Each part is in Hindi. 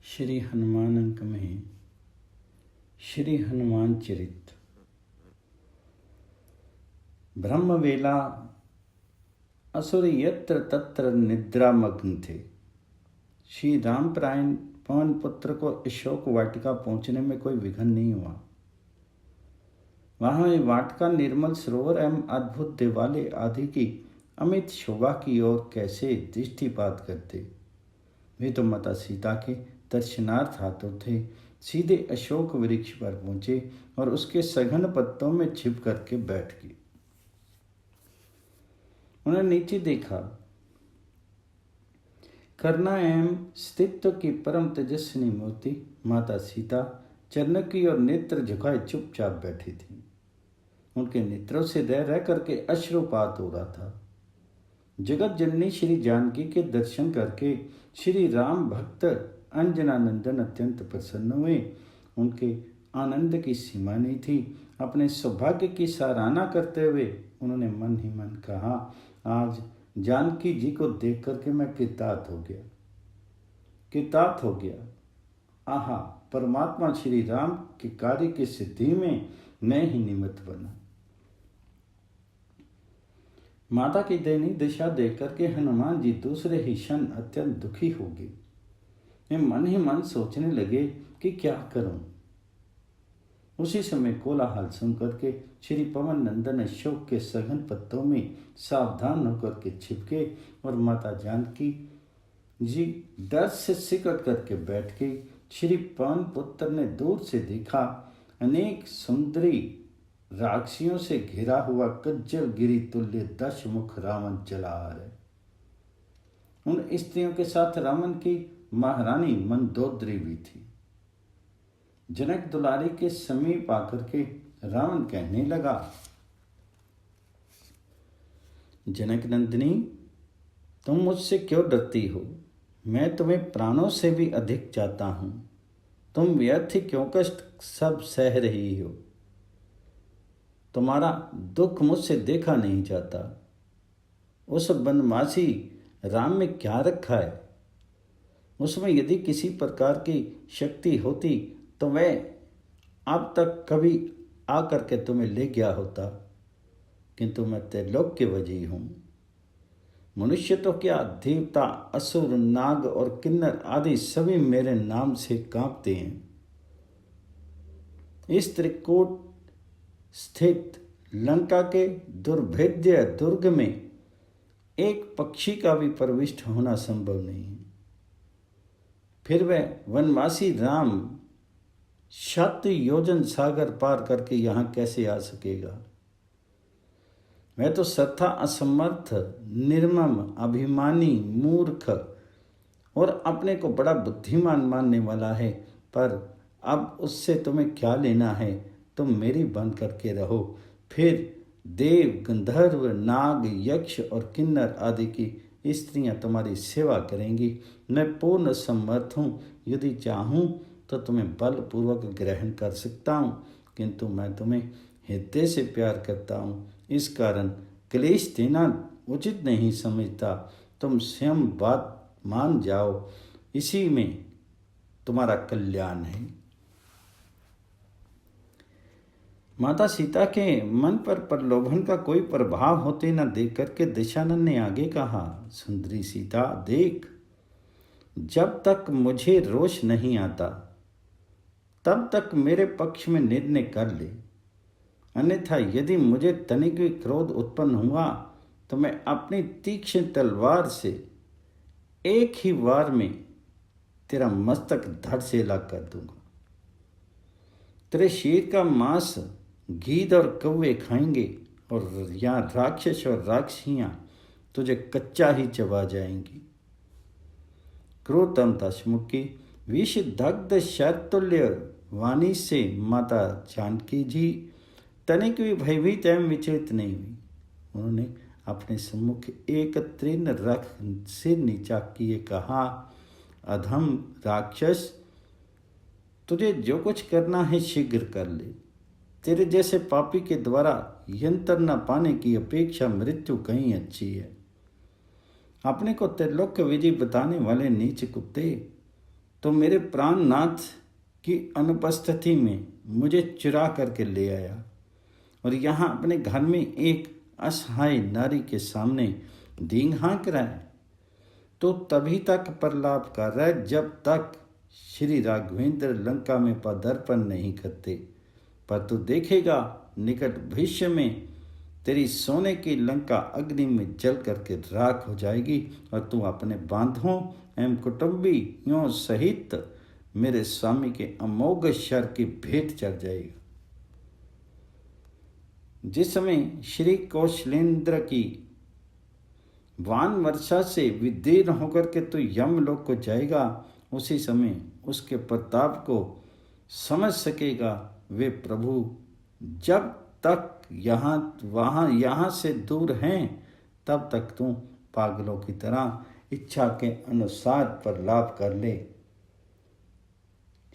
श्री हनुमान अंक में श्री हनुमान चरित। ब्रह्मवेला असुर यत्र तत्र निद्रामग्न थे। श्री रामपरायण पवन पुत्र को अशोक वाटिका पहुंचने में कोई विघ्न नहीं हुआ। वहां वाटिका निर्मल सरोवर एवं अद्भुत देवालय आदि की अमित शोभा की ओर कैसे दृष्टिपात करते। वे तो माता सीता के दर्शनार्थ आतुर थे। सीधे अशोक वृक्ष पर पहुंचे और उसके सघन पत्तों में छिप करके बैठ गए। उन्होंने नीचे देखा। करुणा एवं स्थित्व की परम तेजस्विनी मूर्ति माता सीता चरण की और नेत्र झुकाए चुपचाप बैठी थी। उनके नेत्रों से रह रह करके अश्रुपात हो रहा था। जगत जननी श्री जानकी के दर्शन करके श्री राम भक्त अंजनानंदन अत्यंत प्रसन्न हुए। उनके आनंद की सीमा नहीं थी। अपने सौभाग्य की सराहना करते हुए उन्होंने मन ही मन कहा, आज जानकी जी को देख करके मैं कृतार्थ हो गया। आहा, परमात्मा श्री राम के कार्य की सिद्धि में मैं ही निमित्त बना। माता की दयनीय दशा देख करके हनुमान जी दूसरे ही क्षण अत्यंत दुखी हो गए। वे मन ही मन सोचने लगे कि क्या करूं। उसी समय कोलाहल सुन करके श्री पवन नंदन अशोक के सघन पत्तों में सावधान होकर के छिपके और माता जानकी जी डर से सिकट करके बैठ गई। श्री पवन पुत्र ने दूर से देखा, अनेक सुंदरी राक्षियों से घिरा हुआ कज्जल गिरी तुल्य 10 मुख रावण चला आ रहे। उन स्त्रियों के साथ रावण की महारानी मंदोदरी भी थी। जनक दुलारी के समीप आकर के रावण कहने लगा, जनक नंदिनी, तुम मुझसे क्यों डरती हो? मैं तुम्हें प्राणों से भी अधिक चाहता हूं। तुम व्यर्थ ही क्यों कष्ट सब सह रही हो? तुम्हारा दुख मुझसे देखा नहीं जाता। उस बनवासी राम में क्या रखा है? उसमें यदि किसी प्रकार की शक्ति होती तो वह अब तक कभी आकर के तुम्हें ले गया होता, किंतु मैं त्रैलोक्य वजी हूँ। मनुष्य तो क्या, देवता, असुर, नाग और किन्नर आदि सभी मेरे नाम से कांपते हैं। इस त्रिकूट स्थित लंका के दुर्भेद्य दुर्ग में एक पक्षी का भी प्रविष्ट होना संभव नहीं है। फिर वह वनवासी राम 7 योजन सागर पार करके यहाँ कैसे आ सकेगा? मैं तो सर्वथा असमर्थ, निर्मम, अभिमानी, मूर्ख और अपने को बड़ा बुद्धिमान मानने वाला है। पर अब उससे तुम्हें क्या लेना है? तुम मेरी बन करके रहो। फिर देव, गंधर्व, नाग, यक्ष और किन्नर आदि की स्त्रियां तुम्हारी सेवा करेंगी। मैं पूर्ण समर्थ हूँ। यदि चाहूँ तो तुम्हें बलपूर्वक ग्रहण कर सकता हूँ, किंतु मैं तुम्हें हृदय से प्यार करता हूँ। इस कारण क्लेश देना उचित नहीं समझता। तुम स्वयं बात मान जाओ, इसी में तुम्हारा कल्याण है। माता सीता के मन पर प्रलोभन का कोई प्रभाव होते न देख करके दशानन ने आगे कहा, सुंदरी सीता, देख, जब तक मुझे रोष नहीं आता तब तक मेरे पक्ष में निर्णय कर ले। अन्यथा यदि मुझे तनिक भी क्रोध उत्पन्न हुआ तो मैं अपनी तीक्ष्ण तलवार से एक ही वार में तेरा मस्तक धड़ से अलग कर दूंगा। तेरे शरीर का मांस गीध और कौवे खाएंगे और यहाँ राक्षस और राक्षसियाँ तुझे कच्चा ही चबा जाएंगी। क्रोधम दशमुखी विष दग्ध शरतुल्य वाणी से माता जानकी जी तनिक भी भयभीत एवं विचलित नहीं हुई। उन्होंने अपने सम्मुख एक तृण रख सिर नीचा किए कहा, अधम राक्षस, तुझे जो कुछ करना है शीघ्र कर ले। तेरे जैसे पापी के द्वारा यंत्र न पाने की अपेक्षा मृत्यु कहीं अच्छी है। अपने को त्रैलोक्य विजय बताने वाले नीच कुत्ते, तो मेरे प्राणनाथ की अनुपस्थिति में मुझे चुरा करके ले आया और यहाँ अपने घर में एक असहाय नारी के सामने दीन हाँक रहा है। तो तभी तक प्रलाप कर रहा है जब तक श्री राघवेंद्र लंका में पदार्पण नहीं करते। पर तू देखेगा निकट भविष्य में तेरी सोने की लंका अग्नि में जल करके राख हो जाएगी और तू अपने बांधों एवं कुटुंबियों सहित मेरे स्वामी के अमोघ शर की भेंट चढ़ जाएगी। जिस समय श्री कौशलेंद्र की वान वर्षा से विदीर्ण होकर के तू यमलोक को जाएगा, उसी समय उसके प्रताप को समझ सकेगा। वे प्रभु जब तक यहाँ से दूर हैं तब तक तू पागलों की तरह इच्छा के अनुसार प्रलाप कर ले।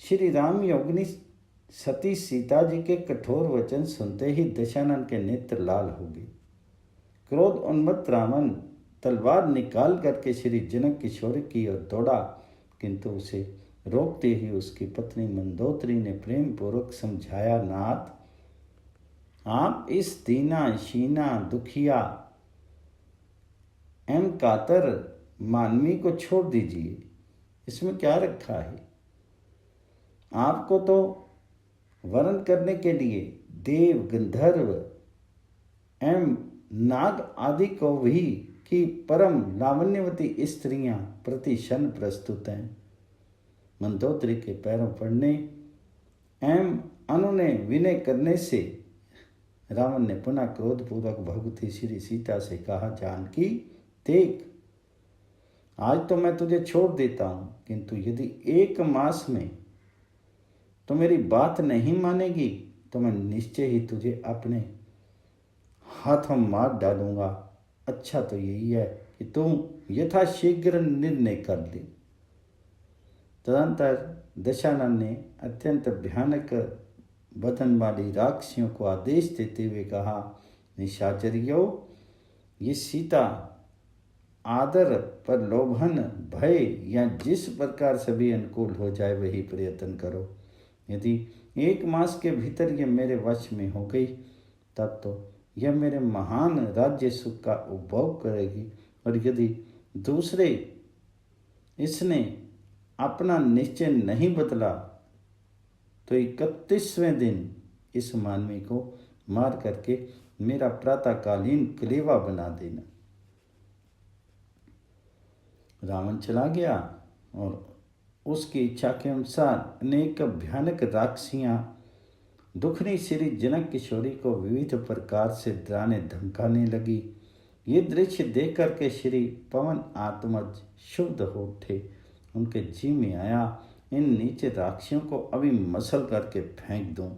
श्री राम योगिनी सती सीता जी के कठोर वचन सुनते ही दशानन के नेत्र लाल हो गए। क्रोध उन्मत्त रावण तलवार निकाल करके श्री जनक किशोर की ओर दौड़ा, किंतु उसे रोकते ही उसकी पत्नी मंदोदरी ने प्रेम पूर्वक समझाया, नाथ आप इस दीना शीना दुखिया एवं कातर मानवी को छोड़ दीजिए, इसमें क्या रखा है। आपको तो वरण करने के लिए देव गंधर्व एवं नाग आदि को भी की परम लावण्यवती स्त्रियां प्रतिशन प्रस्तुत हैं। मंदोदरी के पैरों पड़ने एवं अनुनय विनय करने से रावण ने पुनः क्रोधपूर्वक भगवती श्री सीता से कहा, जानकी देख, आज तो मैं तुझे छोड़ देता हूं, किंतु यदि 1 मास में तो मेरी बात नहीं मानेगी तो मैं निश्चय ही तुझे अपने हाथों मार डालूंगा। अच्छा तो यही है कि तुम यथाशीघ्र निर्णय कर ले। तदंतर दशानन ने अत्यंत भयानक बदन वाली राक्षियों को आदेश देते हुए कहा, निशाचरियों, ये सीता आदर पर लोभन भय या जिस प्रकार सभी अनुकूल हो जाए वही प्रयत्न करो। यदि 1 मास के भीतर ये मेरे वश में हो गई तब तो यह मेरे महान राज्य सुख का उपभोग करेगी, और यदि दूसरे इसने अपना निश्चय नहीं बदला तो 31वें दिन इस मानवी को मार करके मेरा प्रातःकालीन कलेवा बना देना। रावण चला गया और उसकी इच्छा के अनुसार अनेक भयानक राक्षसियां दुखनी श्री जनक किशोरी को विविध प्रकार से डराने धमकाने लगी। ये दृश्य देख करके श्री पवन आत्मज शुद्ध हो उठे। उनके जी में आया, इन नीचे राक्षियों को अभी मसल करके फेंक दूं,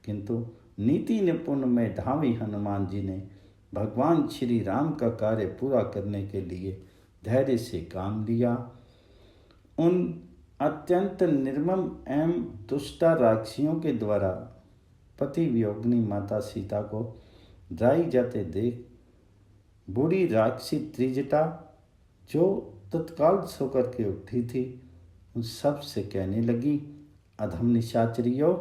किंतु नीति निपुण मेधावी हनुमान जी ने भगवान श्री राम का कार्य पूरा करने के लिए धैर्य से काम लिया। उन अत्यंत निर्मम एवं दुष्टा राक्षियों के द्वारा पति वियोगिनी माता सीता को डराई जाते देख बूढ़ी राक्षसी त्रिजटा जो तत्काल सोकर के उठी थी, उन सब से कहने लगी, अधम निशाचरियों,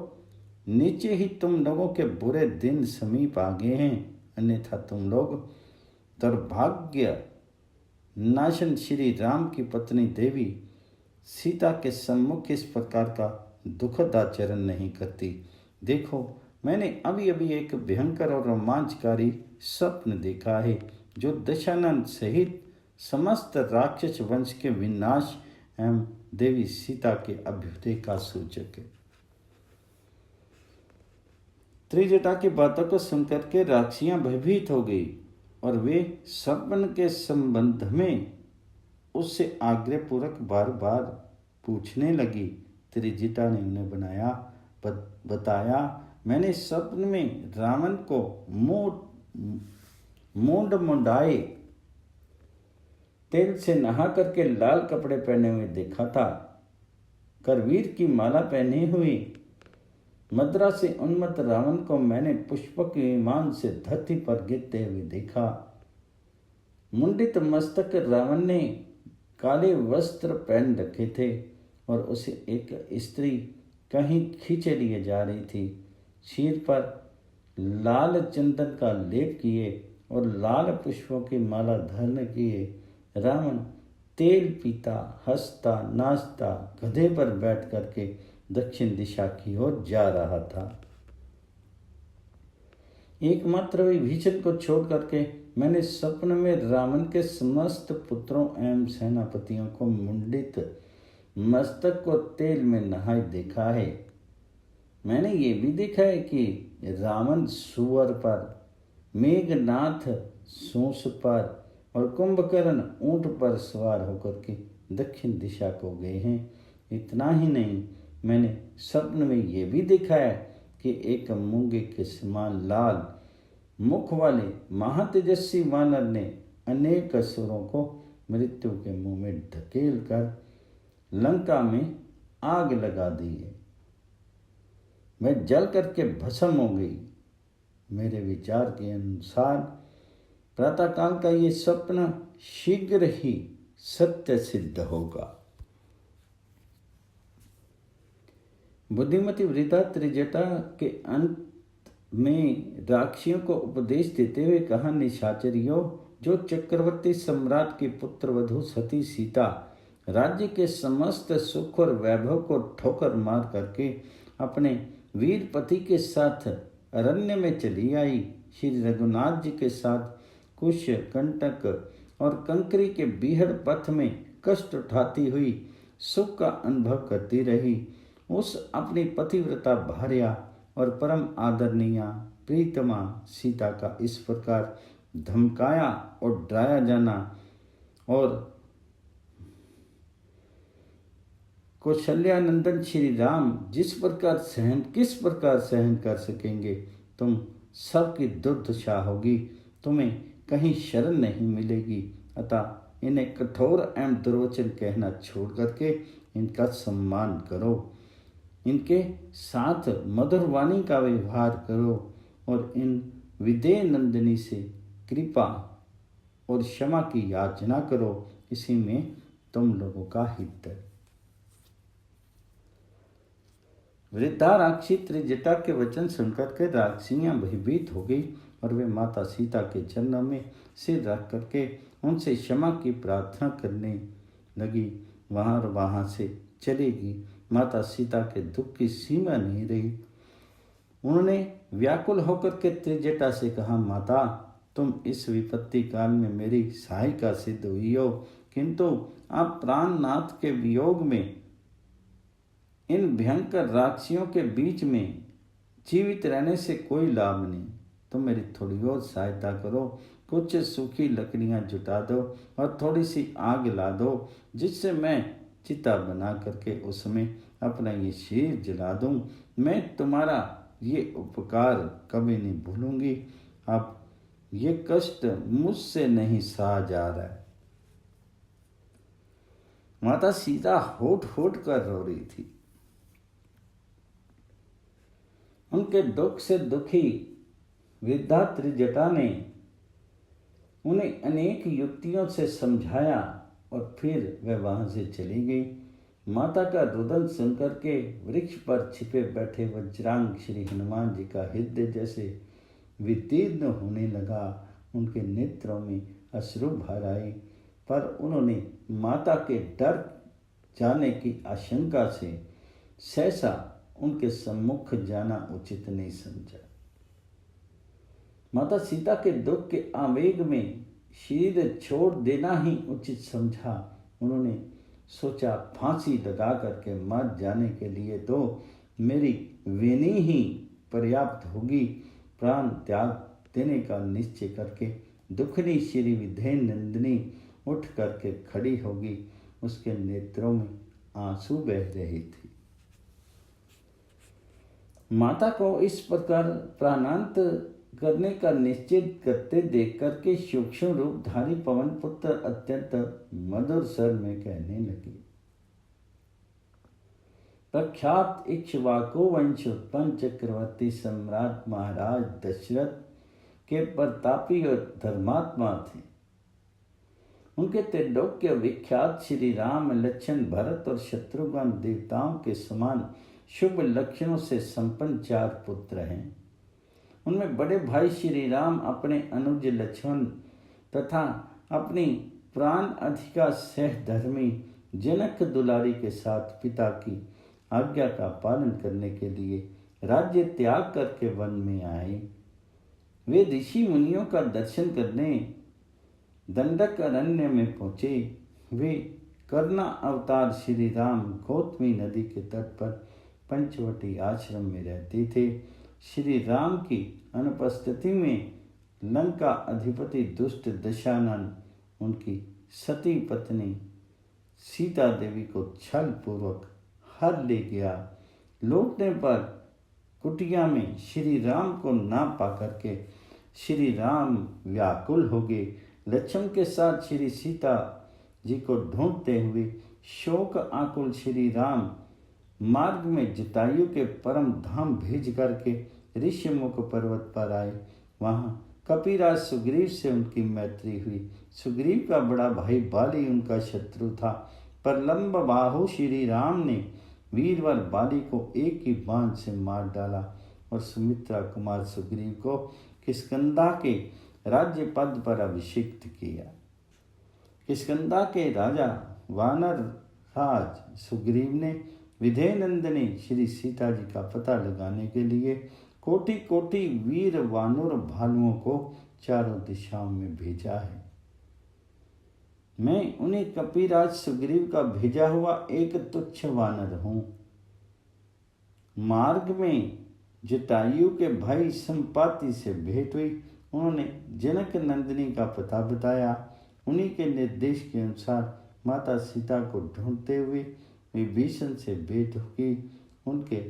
नीचे ही तुम लोगों के बुरे दिन समीप आ गए हैं, अन्यथा तुम लोग दुर्भाग्य नाशन श्री राम की पत्नी देवी सीता के सम्मुख इस प्रकार का दुखद आचरण नहीं करती। देखो, मैंने अभी अभी एक भयंकर और रोमांचकारी स्वप्न देखा है जो दशानन सहित समस्त राक्षस वंश के विनाश एवं देवी सीता के अभ्युदय का सूचक है। त्रिजटा की बातों को सुनकर के राक्षियां भयभीत हो गई और वे स्वप्न के संबंध में उससे आग्रहपूर्वक बार बार पूछने लगी। त्रिजटा ने उन्हें बताया, मैंने स्वप्न में रावण को मूंड मुंडाए तेल से नहा करके लाल कपड़े पहने हुए देखा था। करवीर की माला पहने हुई मद्रा से उन्मत्त रावण को मैंने पुष्पक विमान से धरती पर गिरते हुए देखा। मुंडित मस्तक रावण ने काले वस्त्र पहन रखे थे और उसे एक स्त्री कहीं खींचे लिए जा रही थी। सिर पर लाल चंदन का लेप किए और लाल पुष्पों की माला धारण किए रावण तेल पीता, हंसता, नाचता गधे पर बैठ करके दक्षिण दिशा की ओर जा रहा था। एकमात्र विभीषण को छोड़ करके मैंने स्वप्न में रावण के समस्त पुत्रों एवं सेनापतियों को मुंडित मस्तक को तेल में नहाए देखा है। मैंने ये भी देखा है कि रावण सुअर पर, मेघनाथ सूंस पर और कुंभकर्ण ऊंट पर सवार होकर के दक्षिण दिशा को गए हैं। इतना ही नहीं, मैंने स्वप्न में ये भी देखा है कि एक मूंगे के समान लाल मुख वाले महातेजस्वी वानर ने अनेक असुरों को मृत्यु के मुंह में धकेल कर लंका में आग लगा दी है। वह जल करके भस्म हो गई। मेरे विचार के अनुसार प्रातःकाल का ये स्वप्न शीघ्र ही सत्य सिद्ध होगा। बुद्धिमती वृद्धा त्रिजटा के अंत में राक्षियों को उपदेश देते हुए कहा, निशाचरियों, जो चक्रवर्ती सम्राट की पुत्र वधू सती सीता राज्य के समस्त सुख और वैभव को ठोकर मार करके अपने वीर पति के साथ अरण्य में चली आई, श्री रघुनाथ जी के साथ कुश, कंटक और कंकरी के बीहड़ पथ में कष्ट उठाती हुई सुख का अनुभव करती रही। उस अपनी पतिव्रता भार्या और परम आदरणीया प्रीतमा सीता का इस प्रकार धमकाया और डराया जाना और कौशल्यानंदन श्री राम किस प्रकार सहन कर सकेंगे। तुम सबकी दुर्दशा होगी, तुम्हें कहीं शरण नहीं मिलेगी। अतः इन्हें कठोर एवं दुर्वचन कहना छोड़ करके इनका सम्मान करो, इनके साथ मधुर वाणी का व्यवहार करो और इन विदेह नंदिनी से कृपा और क्षमा की याचना करो। इसी में तुम लोगों का हित है। वृद्धा राक्षी त्रिजटा के वचन सुनकर के राक्षियां भयभीत हो गई और वे माता सीता के चरणों में सिर रख करके उनसे क्षमा की प्रार्थना करने लगी। वहाँ से चलेगी। माता सीता के दुख की सीमा नहीं रही। उन्होंने व्याकुल होकर के त्रिजटा से कहा, माता, तुम इस विपत्ति काल में मेरी सहायिका सिद्ध हुई हो, किंतु आप प्राणनाथ के वियोग में इन भयंकर राक्षियों के बीच में जीवित रहने से कोई लाभ नहीं। तुम मेरी थोड़ी और सहायता करो, कुछ सूखी लकड़ियां जुटा दो और थोड़ी सी आग ला दो, जिससे मैं चिता बना करके उसमें अपना ये शरीर जला दूं। मैं तुम्हारा ये उपकार कभी नहीं भूलूंगी। अब ये कष्ट मुझसे नहीं सहा जा रहा है। माता सीता होठ होठ कर रो रही थी। उनके दुख से दुखी वृद्धा त्रिजटा ने उन्हें अनेक युक्तियों से समझाया और फिर वह वहां से चली गई। माता का रुदन सुनकर के वृक्ष पर छिपे बैठे वज्रांग श्री हनुमान जी का हृदय जैसे विदीर्ण होने लगा। उनके नेत्रों में अश्रु भर आए, पर उन्होंने माता के डर जाने की आशंका से सहसा उनके सम्मुख जाना उचित नहीं समझा। माता सीता के दुख के आवेग में शरीर छोड़ देना ही उचित समझा। उन्होंने सोचा, फांसी लगा करके मर जाने के लिए तो मेरी वेणी ही पर्याप्त होगी। प्राण त्याग देने का निश्चय करके दुखनी श्री विधेय नंदिनी उठ करके खड़ी होगी। उसके नेत्रों में आंसू बह रहे थे। माता को इस प्रकार प्राणांत करने का निश्चय करते देख करके सूक्ष्म रूपधारी पवन पुत्र अत्यंत मधुर स्वर में कहने लगे, प्रख्यात इक्ष्वाकु वंश उत्पन्न चक्रवर्ती सम्राट महाराज दशरथ के प्रतापी और धर्मात्मा थे। उनके त्रैलोक्य विख्यात श्री राम, लक्ष्मण, भरत और शत्रुघ्न देवताओं के समान शुभ लक्षणों से संपन्न 4 पुत्र हैं। उनमें बड़े भाई श्री राम अपने अनुज लक्ष्मण तथा अपनी प्राण अधिका सहधर्मी जनक दुलारी के साथ पिता की आज्ञा का पालन करने के लिए राज्य त्याग करके वन में आए। वे ऋषि मुनियों का दर्शन करने दंडक अरण्य में पहुँचे। वे कर्णा अवतार श्री राम गौतमी नदी के तट पर पंचवटी आश्रम में रहते थे। श्री राम की अनुपस्थिति में लंका अधिपति दुष्ट दशानन उनकी सती पत्नी सीता देवी को छल पूर्वक हर ले गया। लौटने पर कुटिया में श्री राम को ना पाकर के श्री राम व्याकुल हो गए। लक्ष्मण के साथ श्री सीता जी को ढूंढते हुए शोक आकुल श्री राम मार्ग में जटायु के परम धाम भेज करके ऋषिमुख पर्वत पर आए। वहाँ कपिराज सुग्रीव से उनकी मैत्री हुई। सुग्रीव का बड़ा भाई बाली उनका शत्रु था, पर लंब बाहु श्री राम ने वीरवर बाली को एक ही बाण से मार डाला और सुमित्रा कुमार सुग्रीव को किष्किंधा के राज्य पद पर अभिषिक्त किया। किष्किंधा के राजा वानर राज सुग्रीव ने विधेय नंदिनी श्री सीता जी का पता लगाने के लिए कोटि कोटि वीर वानर भालुओं को चारों दिशाओं में भेजा है। मैं उन्हें कपिराज सुग्रीव का भेजा हुआ एक तुच्छ वानर हूँ। मार्ग में जटायु के भाई संपाति से भेंट हुई। उन्होंने जनक नंदिनी का पता बताया। उन्हीं के निर्देश के अनुसार माता सीता को ढूंढते हुए विभीषण से भेंट हुई। उनके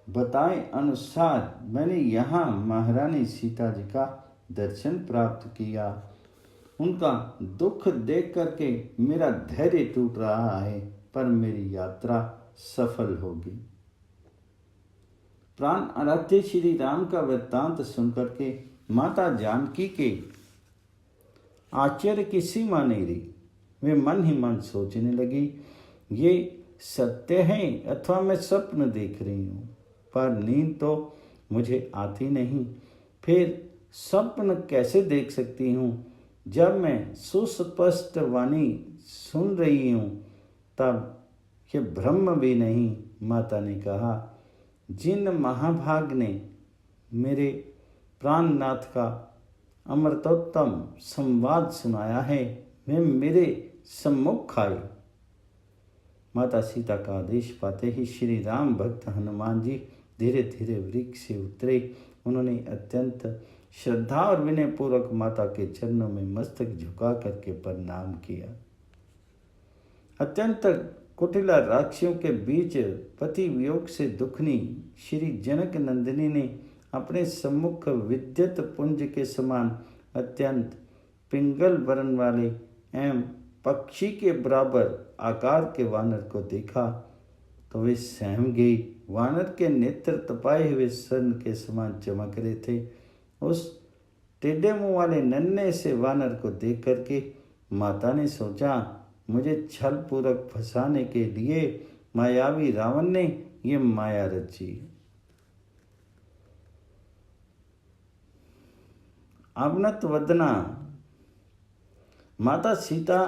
बताए अनुसार मैंने यहाँ महारानी सीता जी का दर्शन प्राप्त किया। उनका दुख देख करके मेरा धैर्य टूट रहा है, पर मेरी यात्रा सफल होगी। प्राण आराध्य श्री राम का वृत्तांत सुनकर के माता जानकी के आश्चर्य की सीमा नहीं रही। वे मन ही मन सोचने लगी, ये सत्य है अथवा मैं स्वप्न देख रही हूँ, पर नींद तो मुझे आती नहीं। फिर स्वप्न कैसे देख सकती हूँ जब मैं सुस्पष्ट वाणी सुन रही हूँ, तब ये ब्रह्म भी नहीं। माता ने कहा, जिन महाभाग ने मेरे प्राणनाथ का अमृतोत्तम संवाद सुनाया है, वे मेरे सम्मुख आए। माता सीता का आदेश पाते ही श्री राम भक्त हनुमान जी धीरे धीरे वृक्ष से उतरे। उन्होंने अत्यंत श्रद्धा और विनय पूर्वक माता के चरणों में मस्तक झुका करके प्रणाम किया। अत्यंत कुटिला राक्षियों के बीच पति वियोग से दुखनी श्री जनक नंदिनी ने अपने सम्मुख विद्युत पुंज के समान अत्यंत पिंगल वर्ण वाले एवं पक्षी के बराबर आकार के वानर को देखा तो वे सहम गई। वानर के नेत्र तपाए हुए स्वर्ण के समान चमक रहे थे। उस टेढ़े मुंह वाले नन्हे से वानर को देख करके माता ने सोचा, मुझे छल पूर्वक फंसाने के लिए मायावी रावण ने ये माया रची। अवनत वदना माता सीता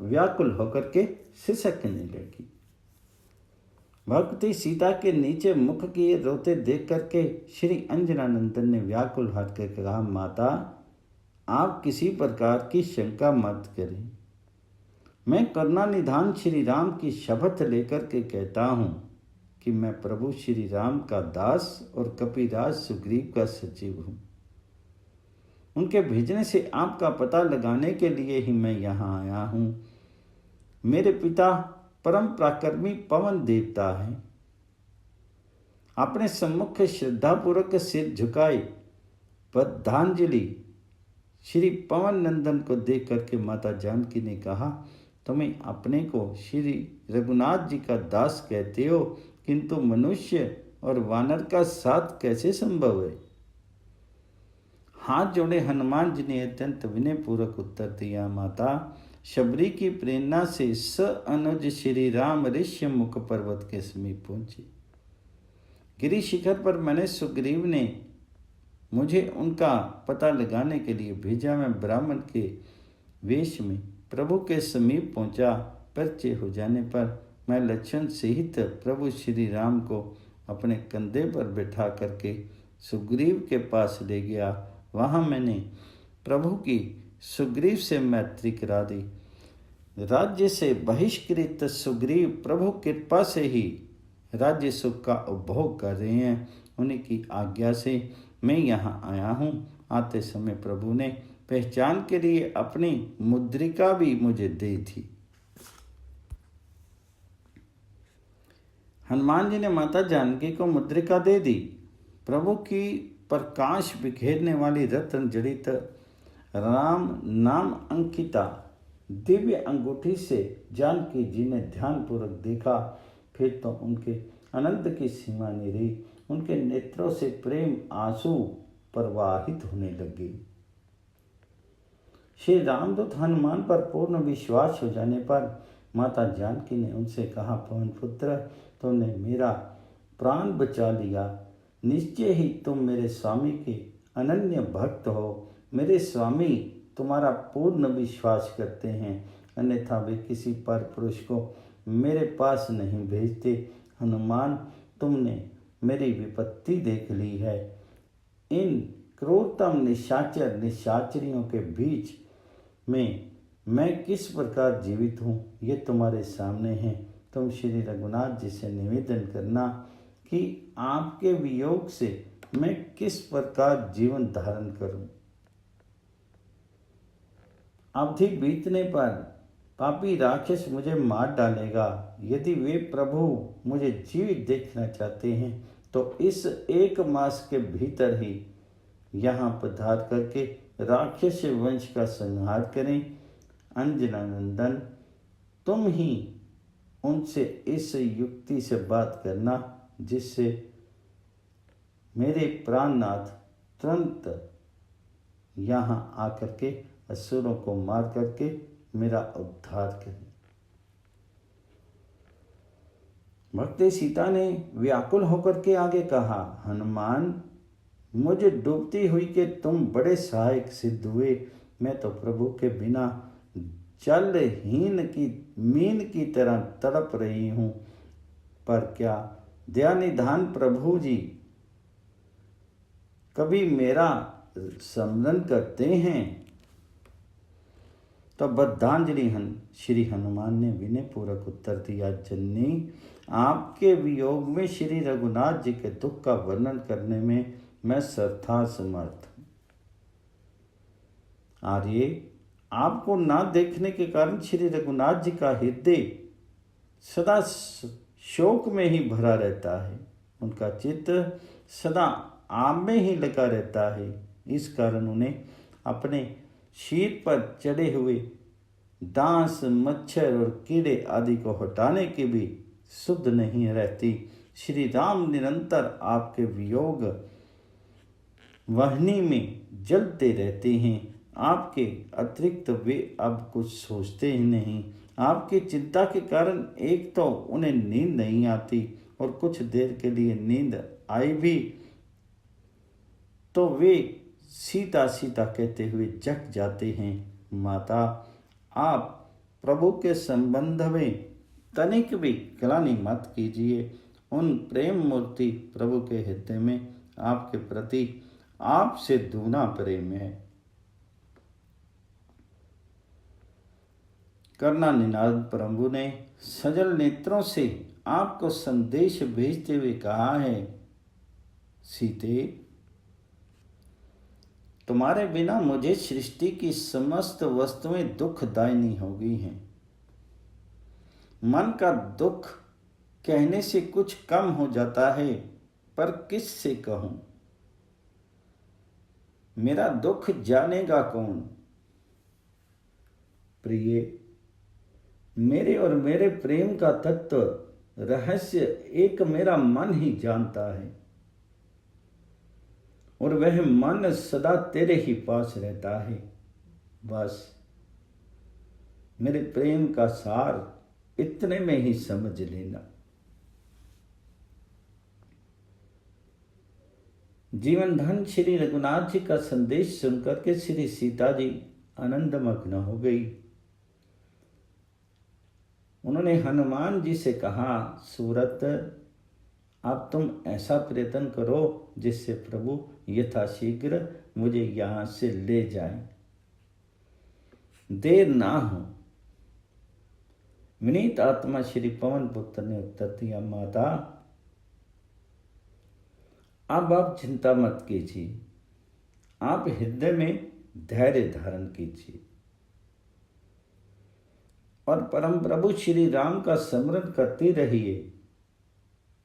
व्याकुल होकर के सिसकने लगी। भक्ति सीता के नीचे मुख किए रोते देख करके श्री अंजना नंदन ने व्याकुल हाथ के कहा, माता आप किसी प्रकार की शंका मत करें। मैं करुणा निधान श्री राम की शपथ लेकर के कहता हूँ कि मैं प्रभु श्री राम का दास और कपिराज सुग्रीव का सचिव हूँ। उनके भेजने से आपका पता लगाने के लिए ही मैं यहाँ आया हूँ। मेरे पिता परम पराक्रमी पवन देवता हैं। अपने सम्मुख श्रद्धापूर्वक सिर झुकाए बद्धांजलि श्री पवन नंदन को देख करके माता जानकी ने कहा, तुम्हें अपने को श्री रघुनाथ जी का दास कहते हो, किंतु मनुष्य और वानर का साथ कैसे संभव है? हाथ जोड़े हनुमान जी ने अत्यंत विनयपूर्वक उत्तर दिया, माता, शबरी की प्रेरणा से स अनुज श्री राम ऋष्य मुख पर्वत के समीप पहुंचे। गिरी शिखर पर मैंने सुग्रीव ने मुझे उनका पता लगाने के लिए भेजा। मैं ब्राह्मण के वेश में प्रभु के समीप पहुंचा। परिचय हो जाने पर मैं लक्ष्मण सहित प्रभु श्री राम को अपने कंधे पर बैठा करके सुग्रीव के पास ले गया। वहाँ मैंने प्रभु की सुग्रीव से मैत्री करा दी। राज्य से बहिष्कृत सुग्रीव प्रभु कृपा से ही राज्य सुख का उपभोग कर रहे हैं। उन्हीं की आज्ञा से मैं यहाँ आया हूँ। आते समय प्रभु ने पहचान के लिए अपनी मुद्रिका भी मुझे दी थी। हनुमान जी ने माता जानकी को मुद्रिका दे दी। प्रभु की प्रकाश बिखेरने वाली रत्न जड़ित राम नाम अंकिता दिव्य अंगूठी से जानकी जी ने ध्यानपूर्वक देखा। फिर तो उनके आनंद की सीमा नहीं रही। उनके नेत्रों से प्रेम आंसू प्रवाहित होने लगे। श्री रामदूत हनुमान पर पूर्ण विश्वास हो जाने पर माता जानकी ने उनसे कहा, पवन पुत्र, तुमने मेरा प्राण बचा लिया। निश्चय ही तुम मेरे स्वामी के अनन्य भक्त हो। मेरे स्वामी तुम्हारा पूर्ण विश्वास करते हैं, अन्यथा वे किसी पर पुरुष को मेरे पास नहीं भेजते। हनुमान, तुमने मेरी विपत्ति देख ली है। इन क्रूरतम निशाचर निशाचरियों के बीच में मैं किस प्रकार जीवित हूँ, ये तुम्हारे सामने है। तुम श्री रघुनाथ जी से निवेदन करना कि आपके वियोग से मैं किस प्रकार जीवन धारण करूं। अवधि बीतने पर पापी राक्षस मुझे मार डालेगा। यदि वे प्रभु मुझे जीवित देखना चाहते हैं तो इस 1 मास के भीतर ही यहाँ पधार करके राक्षस वंश का संहार करें। अंजना नंदन, तुम ही उनसे इस युक्ति से बात करना जिससे मेरे प्राणनाथ तुरंत यहाँ आकर के असुरों को मार करके मेरा उद्धार करें। भक्ति सीता ने व्याकुल होकर के आगे कहा, हनुमान, मुझे डूबती हुई कि तुम बड़े सहायक सिद्ध हुए। मैं तो प्रभु के बिना जलहीन की मीन की तरह तड़प रही हूँ, पर क्या दयानिधान प्रभु जी कभी मेरा स्मरण करते हैं। तो बद्धांजलि श्री हनुमान ने विनय पूर्वक उत्तर दिया, जननी, आपके वियोग में श्री रघुनाथ जी के दुख का वर्णन करने में मैं सर्वथा समर्थ हूँ। आर्य, आपको ना देखने के कारण श्री रघुनाथ जी का हृदय सदा शोक में ही भरा रहता है। उनका चित्त सदा आप में ही लगा रहता है। इस कारण उन्हें अपने शीर पर चढ़े हुए डांस, मच्छर और कीड़े आदि को हटाने की भी सुध नहीं रहती। श्री राम निरंतर आपके वियोग वाहिनी में जलते रहते हैं। आपके अतिरिक्त वे अब कुछ सोचते ही नहीं। आपकी चिंता के कारण एक तो उन्हें नींद नहीं आती और कुछ देर के लिए नींद आई भी तो वे सीता सीता कहते हुए जग जाते हैं। माता, आप प्रभु के संबंध में तनिक भी ग्लानि मत कीजिए। उन प्रेम मूर्ति प्रभु के हृदय में आपके प्रति आपसे दूना प्रेम है। करना निनाद प्रभु ने सजल नेत्रों से आपको संदेश भेजते हुए कहा है, सीते, तुम्हारे बिना मुझे सृष्टि की समस्त वस्तुएं दुखदायिनी हो गई हैं। मन का दुख कहने से कुछ कम हो जाता है, पर किस से कहूं। मेरा दुख जानेगा कौन। प्रिय, मेरे और मेरे प्रेम का तत्व रहस्य एक मेरा मन ही जानता है। और वह मन सदा तेरे ही पास रहता है। बस मेरे प्रेम का सार इतने में ही समझ लेना। जीवन धन श्री रघुनाथ जी का संदेश सुनकर के श्री सीता जी आनंदमग्न हो गई। उन्होंने हनुमान जी से कहा, सूरत अब तुम ऐसा प्रयत्न करो जिससे प्रभु यथाशीघ्र मुझे यहां से ले जाएं, देर ना हो। विनीत आत्मा श्री पवन पुत्र ने उत्तर दिया, माता अब आप चिंता मत कीजिए, आप हृदय में धैर्य धारण कीजिए और परम प्रभु श्री राम का स्मरण करते रहिए।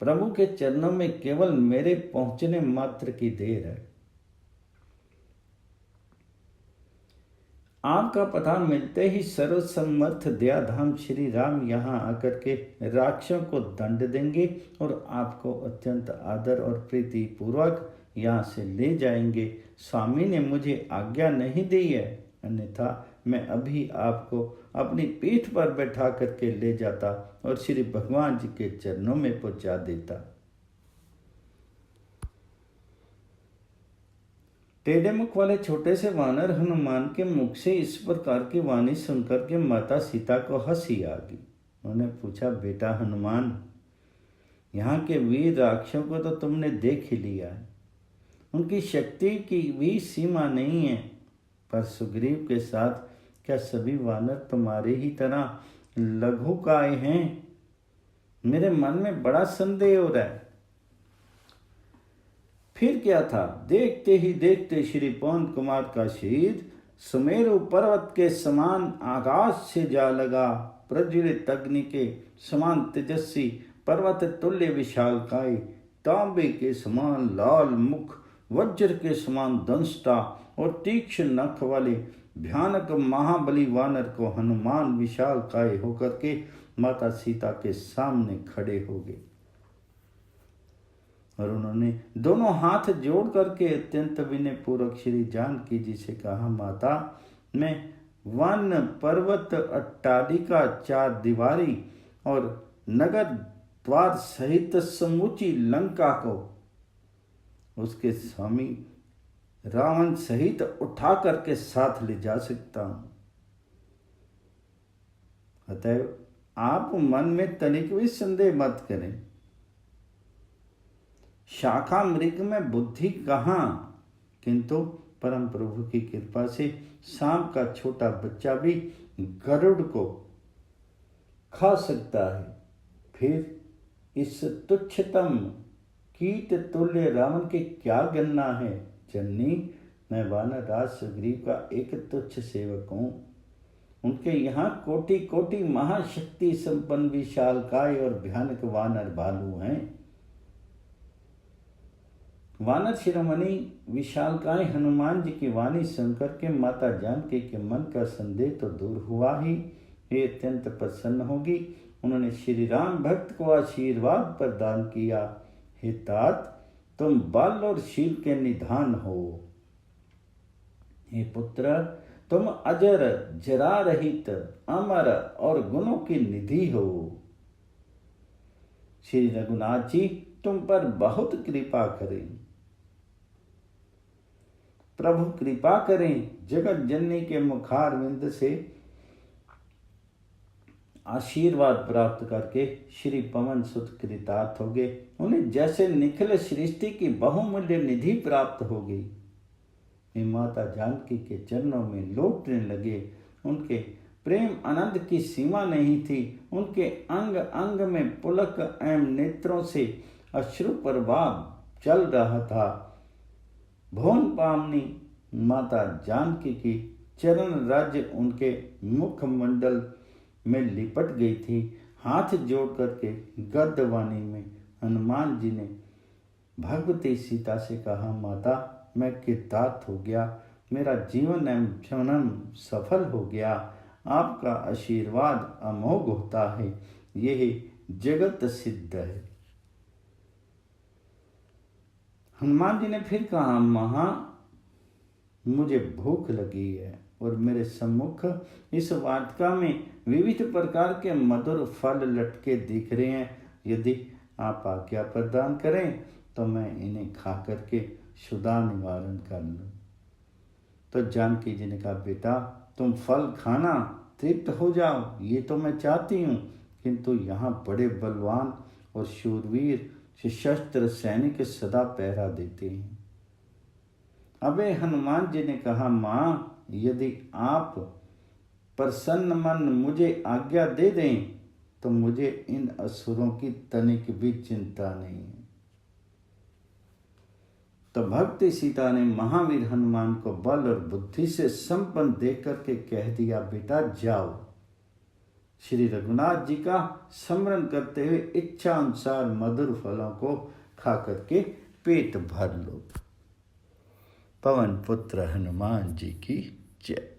प्रभु के चरणों में केवल मेरे पहुंचने मात्र की देर है। आपका पता मिलते ही सर्वसम्मर्थ दयाधाम श्री राम यहाँ आकर के राक्षसों को दंड देंगे और आपको अत्यंत आदर और प्रीति पूर्वक यहाँ से ले जाएंगे। स्वामी ने मुझे आज्ञा नहीं दी है, अन्यथा मैं अभी आपको अपनी पीठ पर बैठा करके ले जाता और श्री भगवान जी के चरणों में पहुंचा देता। टेढ़े मुख वाले छोटे से वानर हनुमान के मुख से इस प्रकार की वाणी सुनकर के माता सीता को हंसी आ गई। उन्होंने पूछा, बेटा हनुमान, यहाँ के वीर राक्षसों को तो तुमने देख ही लिया है, उनकी शक्ति की भी सीमा नहीं है, पर सुग्रीव के साथ क्या सभी वानर तुम्हारे ही तरह लघुकाय हैं? मेरे मन में बड़ा संदेह हो रहा है। फिर क्या था, देखते ही देखते श्री पवन कुमार का शरीर सुमेरु पर्वत के समान आकाश से जा लगा। प्रज्वलित अग्नि के समान तेजस्वी, पर्वत तुल्य विशालकाय, तांबे के समान लाल मुख, वज्र के समान दंष्टा और तीक्ष्ण नख वाले भयानक महाबली वानर को हनुमान विशालकाय होकर के माता सीता के सामने खड़े हो गए और उन्होंने दोनों हाथ जोड़ करके अत्यंत विनय पूर्वक श्री जानकी जी से कहा, माता मैं वन पर्वत अट्टालिका चार दीवारी और नगर द्वार सहित समूची लंका को उसके स्वामी रावण सहित उठा करके साथ ले जा सकता हूं। अतएव आप मन में तनिक भी संदेह मत करें। शाखा मृग में बुद्धि कहाँ, किंतु परम प्रभु की कृपा से सांप का छोटा बच्चा भी गरुड़ को खा सकता है। फिर इस तुच्छतम कीट तुल्य रावण के क्या गणना है। जननी, मैं वानर राज सुग्रीव का एक तुच्छ सेवक हूँ। उनके यहाँ कोटि कोटि महाशक्ति संपन्न विशालकाय और भयानक वानर भालू हैं। वानर शिरोमणि विशालकाय हनुमान जी की वाणी सुनकर के माता जानकी के मन का संदेह तो दूर हुआ ही, वे अत्यंत प्रसन्न होगी। उन्होंने श्री राम भक्त को आशीर्वाद प्रदान किया, हे तात, तुम बल और शील के निधान हो। हे पुत्र, तुम अजर जरा रहित अमर और गुणों की निधि हो। श्री रघुनाथ जी तुम पर बहुत कृपा करें। प्रभु कृपा करें, जगत जननी के मुखारविंद से आशीर्वाद प्राप्त करके श्री पवन सुत कृतार्थ हो गए। उन्हें जैसे निखिल सृष्टि की बहुमूल्य निधि प्राप्त हो गई। वे माता जानकी के चरणों में लौटने लगे। उनके प्रेम आनंद की सीमा नहीं थी। उनके अंग अंग में पुलक एवं नेत्रों से अश्रु प्रवाह चल रहा था। भुवन पावनी माता जानकी की चरण राज्य उनके मुखमंडल में लिपट गई थी। हाथ जोड़ करके गद्यवाणी में हनुमान जी ने भगवती सीता से कहा, माता मैं कृतार्थ हो गया, मेरा जीवन एवं जन्म सफल हो गया। आपका आशीर्वाद अमोघ होता है, यह जगत सिद्ध है। हनुमान जी ने फिर कहा, महा मुझे भूख लगी है और मेरे सम्मुख इस वाटिका में विविध प्रकार के मधुर फल लटके दिख रहे हैं। यदि आप आज्ञा प्रदान करें तो मैं इन्हें खा करके क्षुधा निवारण कर लूँ। तो जानकी जी ने कहा, बेटा तुम फल खाना, तृप्त हो जाओ, ये तो मैं चाहती हूँ, किंतु यहाँ बड़े बलवान और शूरवीर सशस्त्र सैनिक सदा पहरा देते हैं। अबे हनुमान जी ने कहा, माँ यदि आप प्रसन्न मन मुझे आज्ञा दे दें तो मुझे इन असुरों की तनिक भी चिंता नहीं है। तो भक्ति सीता ने महावीर हनुमान को बल और बुद्धि से संपन्न देख करके कह दिया, बेटा जाओ, श्री रघुनाथ जी का स्मरण करते हुए इच्छा अनुसार मधुर फलों को खा करके पेट भर लो। पवन पुत्र हनुमान जी की जय।